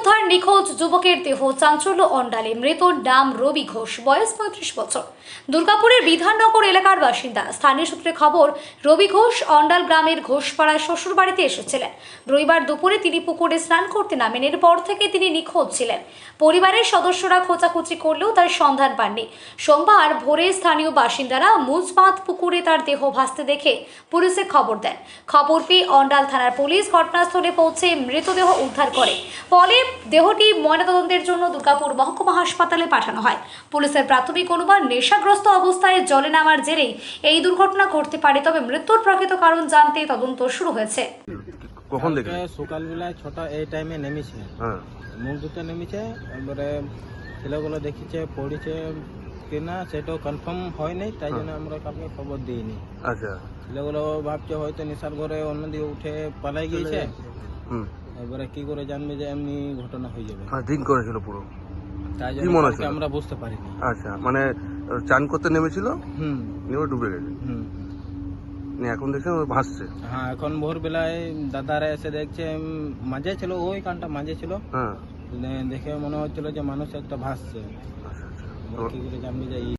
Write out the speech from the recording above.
উদ্ধার নিখোঁজ যুবকের দেহ, চাঞ্চল্য অন্ডালে। মৃতর নাম রবি ঘোষ, বয়স 35 বছর, দুর্গাপুরের বিধাননগর এলাকার বাসিন্দা। স্থানীয় সূত্রে খবর, রবি ঘোষ অন্ডাল গ্রামের ঘোষপাড়ায় শ্বশুর বাড়িতে এসেছিলেন। রবিবার দুপুরে তিনি পুকুরে স্নান করতে নামেন। এরপর থেকে তিনি নিখোঁজ ছিলেন। পরিবারের সদস্যরা খোঁজাখুঁজি করলেও তার সন্ধান পাননি। সোমবার ভোরে স্থানীয় বাসিন্দারা মুজবাঁধ পুকুরে তার দেহ ভাসতে দেখে পুলিশে খবর দেন। খবর পেয়ে অন্ডাল থানার পুলিশ ঘটনাস্থলে পৌঁছে মৃতদেহ উদ্ধার করে। ফলে দেহটি ময়নাতদন্তের জন্য দুর্গাপুর মহকুমা হাসপাতালে পাঠানো হয়। পুলিশের প্রাথমিক অনুমান, নেশাগ্রস্ত অবস্থায় জলে নামার জেরেই এই দুর্ঘটনা ঘটতে পারে। তবে মৃত্যুর প্রকৃত কারণ জানতে তদন্ত শুরু হয়েছে। কখন দেখলেন? সকালবেলায় 6টা এই টাইমে নেমেছে, হ্যাঁ, মুখ দুটো নেমেছে। এবারে ছেলেগুলো দেখিছে পড়েছে কিনা সেটাও কনফার্ম হয়নি, তাই জন্য আমরা কাউকে খবর দিইনি। আচ্ছা। ছেলেগুলো ভাবছে হয়তো নেশার ঘরে অন্যদিকে উঠে পালাই গিয়েছে। হুম, এবারে কি করে জানবে যে এমনি ঘটনা হয়ে যাবে, হ্যাঁ, দিন করেছিল পুরো। তাই কি জন্য মনে কাউকে হচ্ছিল? আমরা বুঝতে পারিনি। আচ্ছা, মানে চান করতে নেমেছিল, হুম নেমে ডুবে গেছে। হুম নিয়ে এখন দেখছেন ও ভাসছে। হ্যাঁ, এখন ভোরবেলায় দাদারা এসে দেখছে মাঝে ছিল, ওই কানটা মাঝে ছিল। হ্যাঁ, দেখে মনে হচ্ছিল যে মানুষ একটা ভাসছে। আচ্ছা আচ্ছা। আমরা কি করে জানবি যে